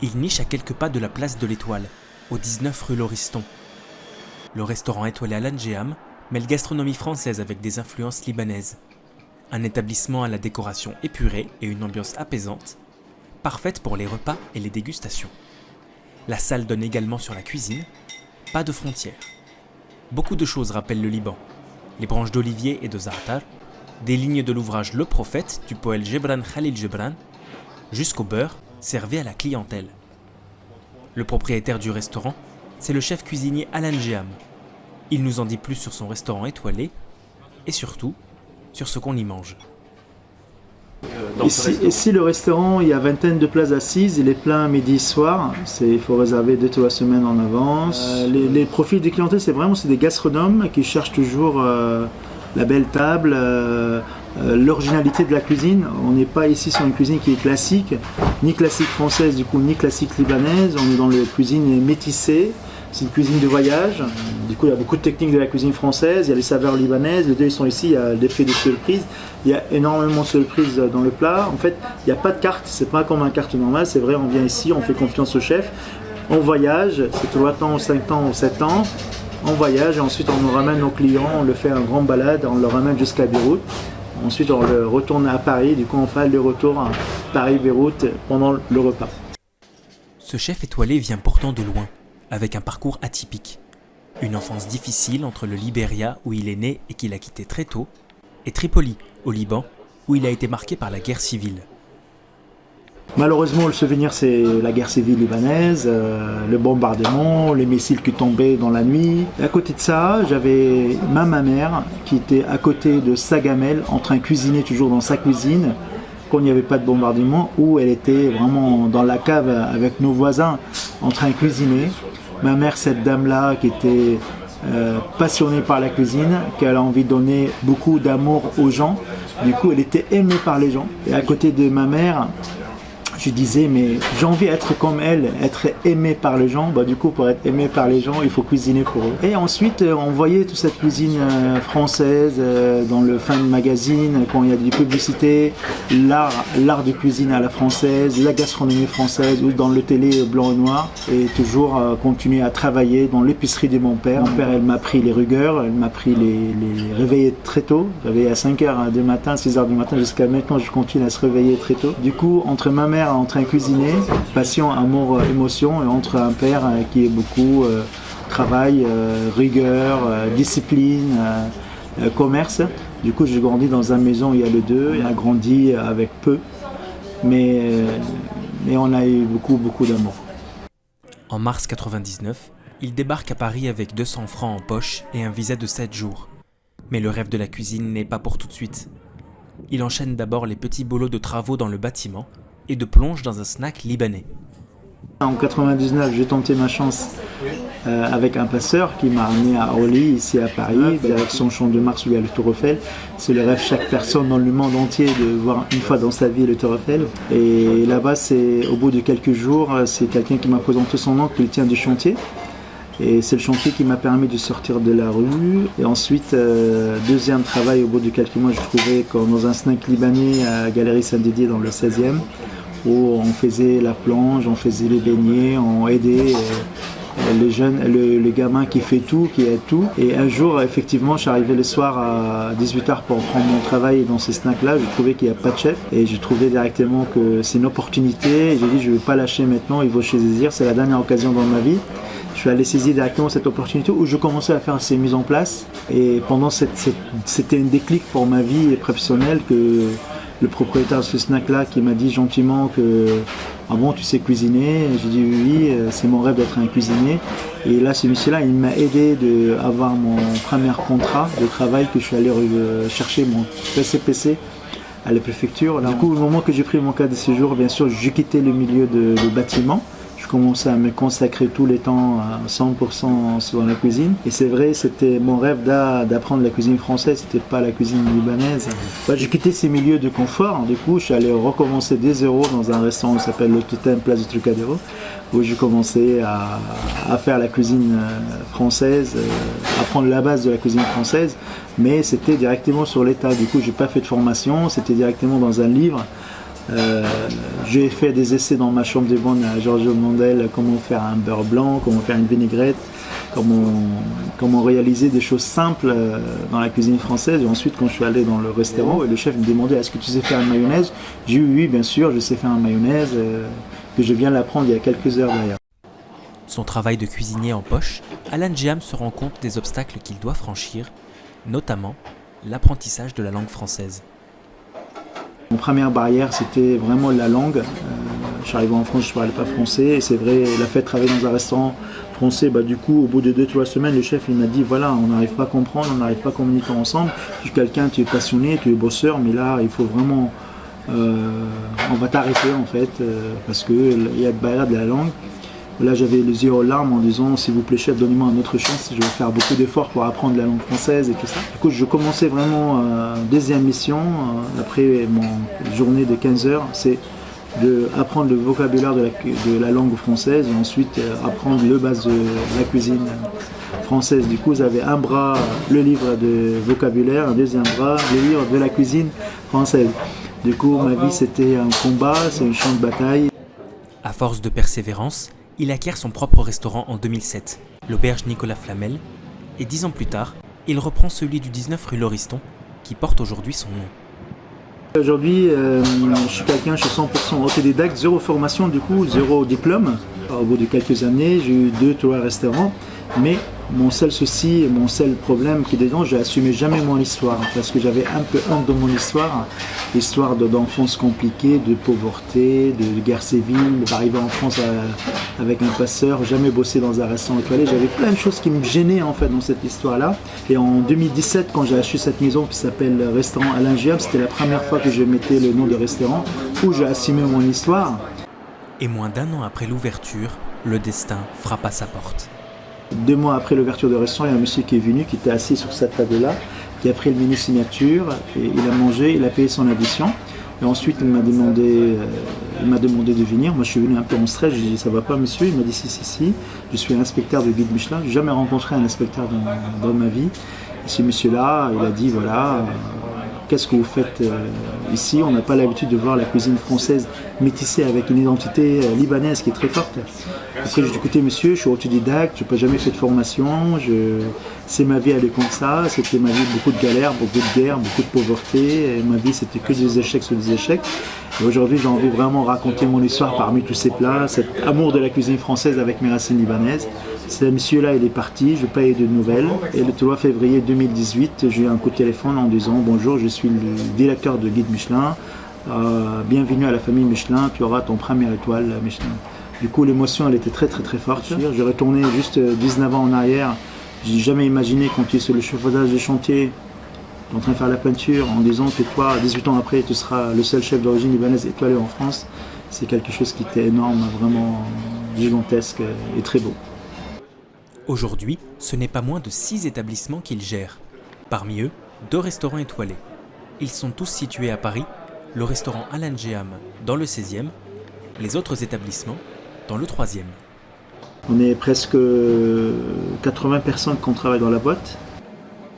Il niche à quelques pas de la place de l'Étoile, au 19 rue Lauriston. Le restaurant étoilé Al Angeam mêle gastronomie française avec des influences libanaises. Un établissement à la décoration épurée et une ambiance apaisante, parfaite pour les repas et les dégustations. La salle donne également sur la cuisine, pas de frontières. Beaucoup de choses rappellent le Liban. Les branches d'olivier et de za'atar, des lignes de l'ouvrage Le Prophète du poète Gebran Khalil Gebran, jusqu'au beurre servi à la clientèle. Le propriétaire du restaurant, c'est le chef cuisinier Al Angeam. Il nous en dit plus sur son restaurant étoilé et surtout sur ce qu'on y mange. Ici, le restaurant, il y a vingtaine de places assises, il est plein midi soir. Il faut réserver 2 semaines en avance. Les profils des clientèles, c'est des gastronomes qui cherchent toujours la belle table, l'originalité de la cuisine. On n'est pas ici sur une cuisine qui est classique, ni classique française du coup, ni classique libanaise. On est dans la cuisine métissée. C'est une cuisine de voyage. Du coup, il y a beaucoup de techniques de la cuisine française. Il y a les saveurs libanaises. Les deux, ils sont ici. Il y a l'effet de surprise. Il y a énormément de surprises dans le plat. En fait, il n'y a pas de carte. C'est pas comme un carte normale. C'est vrai, on vient ici, on fait confiance au chef. On voyage. C'est 3 ans, 5 ans ou 7 ans. On voyage et ensuite on nous ramène nos clients. On le fait un grand balade. On le ramène jusqu'à Beyrouth. Ensuite, on le retourne à Paris. Du coup, on fait le retour à Paris-Beyrouth pendant le repas. Ce chef étoilé vient pourtant de loin, avec un parcours atypique. Une enfance difficile entre le Libéria, où il est né et qu'il a quitté très tôt, et Tripoli, au Liban, où il a été marqué par la guerre civile. Malheureusement, le souvenir, c'est la guerre civile libanaise, le bombardement, les missiles qui tombaient dans la nuit. Et à côté de ça, j'avais ma mère qui était à côté de sa gamelle, en train de cuisiner toujours dans sa cuisine, quand il n'y avait pas de bombardement, où elle était vraiment dans la cave avec nos voisins, en train de cuisiner. Ma mère, cette dame-là, qui était passionnée par la cuisine, qu'elle a envie de donner beaucoup d'amour aux gens. Du coup, elle était aimée par les gens. Et à côté de ma mère, je disais, mais j'ai envie d'être comme elle, être aimé par les gens. Du coup, pour être aimé par les gens, il faut cuisiner pour eux. Et ensuite, on voyait toute cette cuisine française dans le Fun Magazine, quand il y a des publicités, l'art de cuisine à la française, la gastronomie française, ou dans le télé blanc et noir. Et toujours continuer à travailler dans l'épicerie de mon père. Mon père, elle m'a pris les rigueurs, elle m'a pris les réveiller très tôt. Réveiller à 5h du matin, 6h du matin, jusqu'à maintenant, je continue à se réveiller très tôt. Du coup, entre ma mère en train de cuisiner, passion, amour, émotion, et entre un père qui est beaucoup travail, rigueur, discipline, commerce. Du coup, j'ai grandi dans une maison où il y a les deux. On a grandi avec peu, mais on a eu beaucoup d'amour. En mars 99, il débarque à Paris avec 200 francs en poche et un visa de 7 jours. Mais le rêve de la cuisine n'est pas pour tout de suite. Il enchaîne d'abord les petits boulots de travaux dans le bâtiment et de plonge dans un snack libanais. En 99, j'ai tenté ma chance avec un passeur qui m'a amené à Orly, ici à Paris, direction Champ de Mars où il y a le Tour Eiffel. C'est le rêve de chaque personne dans le monde entier de voir une fois dans sa vie le Tour Eiffel. Et là-bas, au bout de quelques jours, c'est quelqu'un qui m'a présenté son oncle qui tient du chantier. Et c'est le chantier qui m'a permis de sortir de la rue. Et ensuite, deuxième travail, au bout de quelques mois, je trouvais dans un snack libanais à Galerie Saint-Didier dans le 16e. Où on faisait la plonge, on faisait les beignets, on aidait les jeunes, le gamin qui fait tout, qui aide tout. Et un jour, effectivement, je suis arrivé le soir à 18h pour prendre mon travail dans ces snacks-là. Je trouvais qu'il n'y a pas de chef et je trouvais directement que c'est une opportunité. Et j'ai dit, je ne vais pas lâcher maintenant, il faut saisir. C'est la dernière occasion dans ma vie. Je suis allé saisir directement cette opportunité où je commençais à faire ces mises en place. Et pendant c'était un déclic pour ma vie professionnelle que le propriétaire de ce snack-là qui m'a dit gentiment que « Ah bon, tu sais cuisiner ?» J'ai dit « Oui, c'est mon rêve d'être un cuisinier. » Et là, ce monsieur-là, il m'a aidé à avoir mon premier contrat de travail que je suis allé chercher mon PCPC à la préfecture. Du coup, au moment que j'ai pris mon carte de séjour, bien sûr, j'ai quitté le milieu de bâtiment. Je commençais à me consacrer tout le temps à 100% sur la cuisine. Et c'est vrai, c'était mon rêve d'apprendre la cuisine française, c'était pas la cuisine libanaise. J'ai quitté ces milieux de confort. Du coup, je suis allé recommencer dès zéro dans un restaurant qui s'appelle le Totem Place du Trocadéro, où j'ai commencé à faire la cuisine française, apprendre la base de la cuisine française. Mais c'était directement sur l'état. Du coup, j'ai pas fait de formation, c'était directement dans un livre. J'ai fait des essais dans ma chambre de bonne à Giorgio Mandel, comment faire un beurre blanc, comment faire une vinaigrette, comment réaliser des choses simples dans la cuisine française. Et ensuite, quand je suis allé dans le restaurant, et le chef me demandait est-ce que tu sais faire une mayonnaise, j'ai dit oui, bien sûr, je sais faire une mayonnaise, que je viens l'apprendre il y a quelques heures d'ailleurs. Son travail de cuisinier en poche, Alan Geham se rend compte des obstacles qu'il doit franchir, notamment l'apprentissage de la langue française. Mon première barrière, c'était vraiment la langue. Je suis arrivé en France, je ne parlais pas français. Et c'est vrai, la fait travailler dans un restaurant français, du coup, au bout de 2-3 semaines, le chef il m'a dit voilà, on n'arrive pas à comprendre, on n'arrive pas à communiquer ensemble. Tu es quelqu'un, tu es passionné, tu es bosseur, mais là, il faut vraiment. On va t'arrêter en fait, parce qu'il y a le barrière de la langue. Là, j'avais les yeux aux larmes en disant s'il vous plaît, chef, donnez-moi une autre chance, je vais faire beaucoup d'efforts pour apprendre la langue française et tout ça. Du coup, je commençais vraiment deuxième mission, après mon journée de 15 heures, c'est d'apprendre le vocabulaire de la langue française et ensuite apprendre le base de la cuisine française. Du coup, j'avais un bras le livre de vocabulaire, un deuxième bras le livre de la cuisine française. Du coup, ma vie, c'était un combat, c'est un champ de bataille. À force de persévérance, il acquiert son propre restaurant en 2007, l'auberge Nicolas Flamel, et 10 ans plus tard, il reprend celui du 19 rue Lauriston, qui porte aujourd'hui son nom. Aujourd'hui, je suis quelqu'un, je suis 100% autodidacte, zéro formation, du coup, zéro diplôme. Au bout de quelques années, j'ai eu 2-3 restaurants, mais mon seul souci, mon seul problème qui est dedans, j'ai assumé jamais mon histoire, parce que j'avais un peu honte de mon histoire d'enfance compliquée, de pauvreté, de guerre civile, d'arriver en France avec un passeur, jamais bossé dans un restaurant étoilé. J'avais plein de choses qui me gênaient en fait dans cette histoire-là. Et en 2017, quand j'ai acheté cette maison qui s'appelle Restaurant Alan Geham, c'était la première fois que je mettais le nom de restaurant, où j'ai assumé mon histoire. Et moins d'1 an après l'ouverture, le destin frappe à sa porte. 2 mois après l'ouverture du restaurant, il y a un monsieur qui est venu, qui était assis sur cette table-là, qui a pris le menu signature, et il a mangé, il a payé son addition. Et ensuite, il m'a demandé de venir. Moi, je suis venu un peu en stress, j'ai dit ça va pas monsieur. Il m'a dit si, je suis inspecteur de guide Michelin. J'ai jamais rencontré un inspecteur dans ma vie. Et ce monsieur-là, il a dit voilà, qu'est-ce que vous faites ici? On n'a pas l'habitude de voir la cuisine française métissée avec une identité libanaise qui est très forte. Après, j'ai dit écoutez monsieur, je suis autodidacte, je n'ai pas jamais fait de formation, c'est ma vie, elle est comme ça, c'était ma vie, beaucoup de galères, beaucoup de guerres, beaucoup de pauvreté, et ma vie c'était que des échecs sur des échecs. Et aujourd'hui j'ai envie vraiment de raconter mon histoire parmi tous ces plats, cet amour de la cuisine française avec mes racines libanaises. Ce monsieur-là il est parti, je n'ai pas eu de nouvelles, et le 3 février 2018, j'ai eu un coup de téléphone en disant bonjour, je suis le directeur de guide Michelin, bienvenue à la famille Michelin, tu auras ton première étoile Michelin. Du coup, l'émotion, elle était très très très forte. J'ai retourné juste 19 ans en arrière. Je n'ai jamais imaginé quand tu es sur le chauffaudage des chantiers, en train de faire la peinture, en disant que toi, 18 ans après, tu seras le seul chef d'origine libanaise étoilé en France. C'est quelque chose qui était énorme, vraiment gigantesque et très beau. Aujourd'hui, ce n'est pas moins de 6 établissements qu'il gère. Parmi eux, 2 restaurants étoilés. Ils sont tous situés à Paris, le restaurant Alan Geham dans le 16e, les autres établissements dans le 3e. On est presque 80 personnes qui travaillent dans la boîte.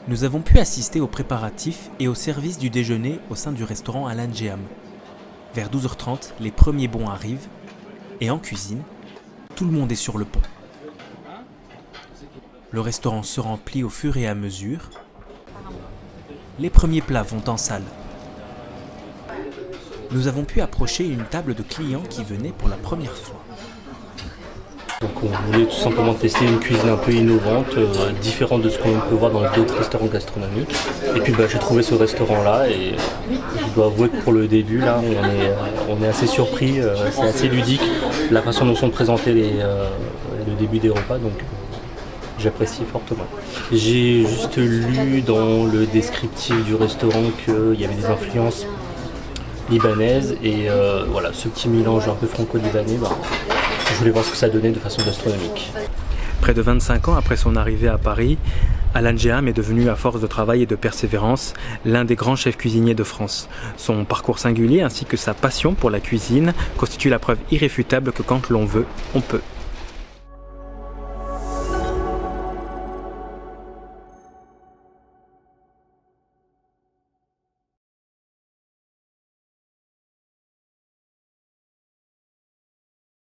Nous avons pu assister aux préparatifs et au service du déjeuner au sein du restaurant Alan Geham. Vers 12h30, les premiers bons arrivent et en cuisine, tout le monde est sur le pont. Le restaurant se remplit au fur et à mesure. Les premiers plats vont en salle. Nous avons pu approcher une table de clients qui venaient pour la première fois. Donc on voulait tout simplement tester une cuisine un peu innovante, différente de ce qu'on peut voir dans d'autres restaurants gastronomiques. Et puis j'ai trouvé ce restaurant-là et je dois avouer que pour le début, là, on est assez surpris, c'est assez ludique la façon dont sont présentés le début des repas, donc j'apprécie fortement. J'ai juste lu dans le descriptif du restaurant qu'il y avait des influences libanaise et voilà, ce petit mélange un peu franco-libanais, je voulais voir ce que ça donnait de façon gastronomique. Près de 25 ans après son arrivée à Paris, Alan Geham est devenu, à force de travail et de persévérance, l'un des grands chefs cuisiniers de France. Son parcours singulier ainsi que sa passion pour la cuisine constituent la preuve irréfutable que quand l'on veut, on peut.